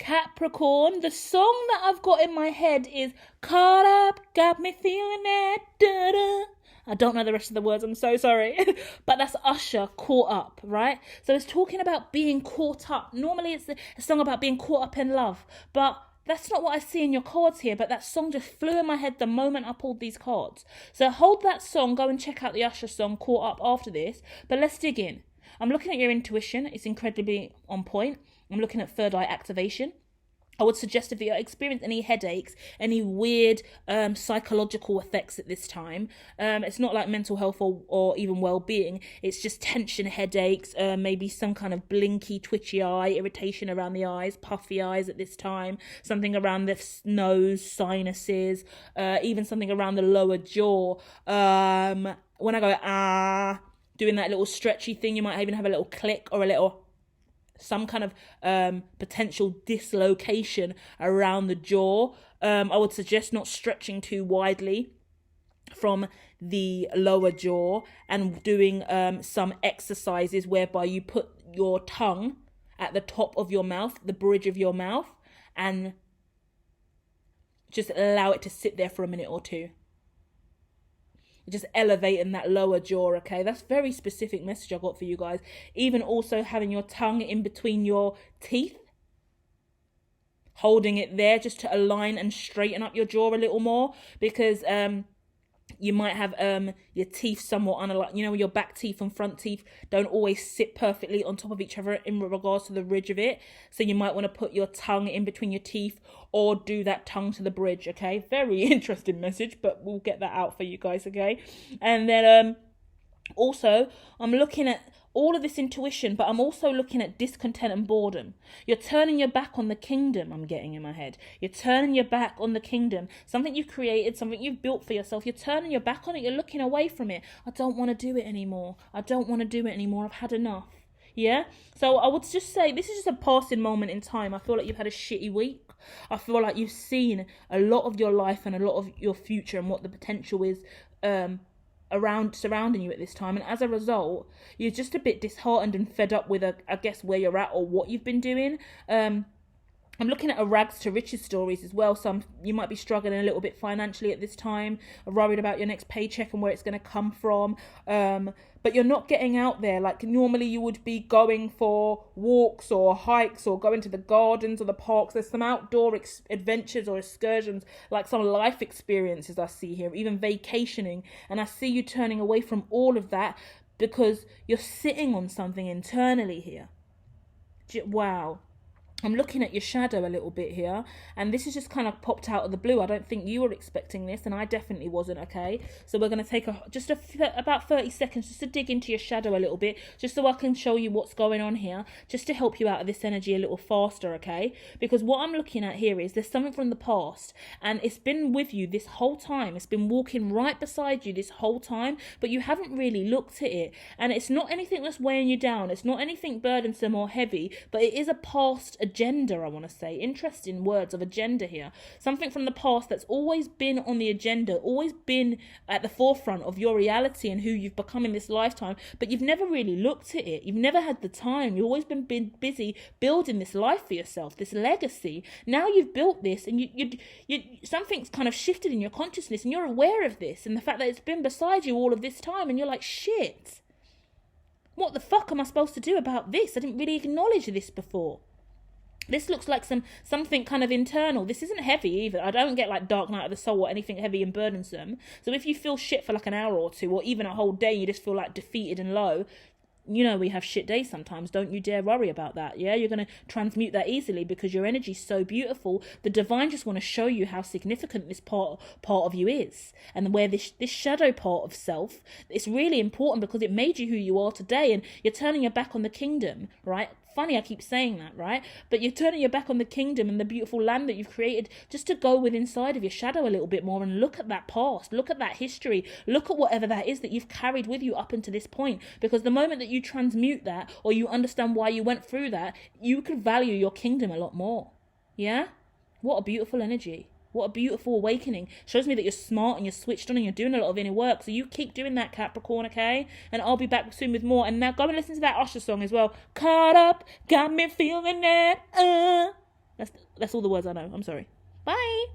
Capricorn. The song that I've got in my head is Caught Up, Got Me Feeling It. Da-da. I don't know the rest of the words, I'm so sorry. But that's Usher, Caught Up, right? So it's talking about being caught up. Normally it's a song about being caught up in love. But that's not what I see in your cards here. But that song just flew in my head the moment I pulled these cards. So hold that song, go and check out the Usher song, Caught Up, after this. But let's dig in. I'm looking at your intuition. It's incredibly on point. I'm looking at third eye activation. I would suggest if you experience any headaches, any weird psychological effects at this time, it's not like mental health or even well-being. It's just tension, headaches, maybe some kind of blinky, twitchy eye, irritation around the eyes, puffy eyes at this time, something around the nose, sinuses, even something around the lower jaw. When I go, doing that little stretchy thing, you might even have a little click or some kind of potential dislocation around the jaw. I would suggest not stretching too widely from the lower jaw and doing some exercises whereby you put your tongue at the top of your mouth, the bridge of your mouth, and just allow it to sit there for a minute or two. Just elevating that lower jaw, okay? That's very specific message I got for you guys. Even also having your tongue in between your teeth, holding it there just to align and straighten up your jaw a little more, because you might have your teeth somewhat unaligned. You know, your back teeth and front teeth don't always sit perfectly on top of each other in regards to the ridge of it. So you might want to put your tongue in between your teeth or do that tongue to the bridge, okay? Very interesting message, but we'll get that out for you guys, okay? And then also, I'm looking at all of this intuition, but I'm also looking at discontent and boredom. You're turning your back on the kingdom, I'm getting in my head. You're turning your back on the kingdom. Something you've created, something you've built for yourself. You're turning your back on it. You're looking away from it. I don't want to do it anymore. I don't want to do it anymore. I've had enough. Yeah? So I would just say this is just a passing moment in time. I feel like you've had a shitty week. I feel like you've seen a lot of your life and a lot of your future and what the potential is around surrounding you at this time, and as a result you're just a bit disheartened and fed up with I guess where you're at or what you've been doing. I'm looking at a rags to riches stories as well, so you might be struggling a little bit financially at this time, worried about your next paycheck and where it's going to come from, but you're not getting out there like normally you would be going for walks or hikes or going to the gardens or the parks. There's some outdoor adventures or excursions, like some life experiences I see here, even vacationing, and I see you turning away from all of that because you're sitting on something internally here. Wow. I'm looking at your shadow a little bit here, and this is just kind of popped out of the blue. I don't think you were expecting this, and I definitely wasn't, okay? So we're going to take about 30 seconds just to dig into your shadow a little bit, just so I can show you what's going on here, just to help you out of this energy a little faster, okay? Because what I'm looking at here is there's something from the past, and it's been with you this whole time. It's been walking right beside you this whole time, but you haven't really looked at it. And it's not anything that's weighing you down. It's not anything burdensome or heavy, but it is a past agenda, I want to say. Interesting words of agenda here. Something from the past that's always been on the agenda, always been at the forefront of your reality and who you've become in this lifetime, but you've never really looked at it. You've never had the time. You've always been busy building this life for yourself, this legacy. Now you've built this, and you something's kind of shifted in your consciousness, and you're aware of this and the fact that it's been beside you all of this time, and you're like, shit, what the fuck am I supposed to do about this? I didn't really acknowledge this before. This looks like something kind of internal. This isn't heavy either. I don't get like dark night of the soul or anything heavy and burdensome. So if you feel shit for like an hour or two, or even a whole day, you just feel like defeated and low, you know we have shit days sometimes. Don't you dare worry about that. Yeah, you're going to transmute that easily because your energy's so beautiful. The divine just want to show you how significant this part of you is, and where this shadow part of self, it's really important because it made you who you are today. And you're turning your back on the kingdom, right? Funny I keep saying that, right? But you're turning your back on the kingdom and the beautiful land that you've created just to go with inside of your shadow a little bit more and look at that past, look at that history, look at whatever that is that you've carried with you up until this point. Because the moment that you transmute that, or you understand why you went through that, you could value your kingdom a lot more. Yeah? What a beautiful energy. What a beautiful awakening. Shows me that you're smart and you're switched on and you're doing a lot of inner work. So you keep doing that, Capricorn, okay? And I'll be back soon with more. And now go and listen to that Usher song as well. Caught Up, Got Me Feeling It. That's all the words I know. I'm sorry. Bye.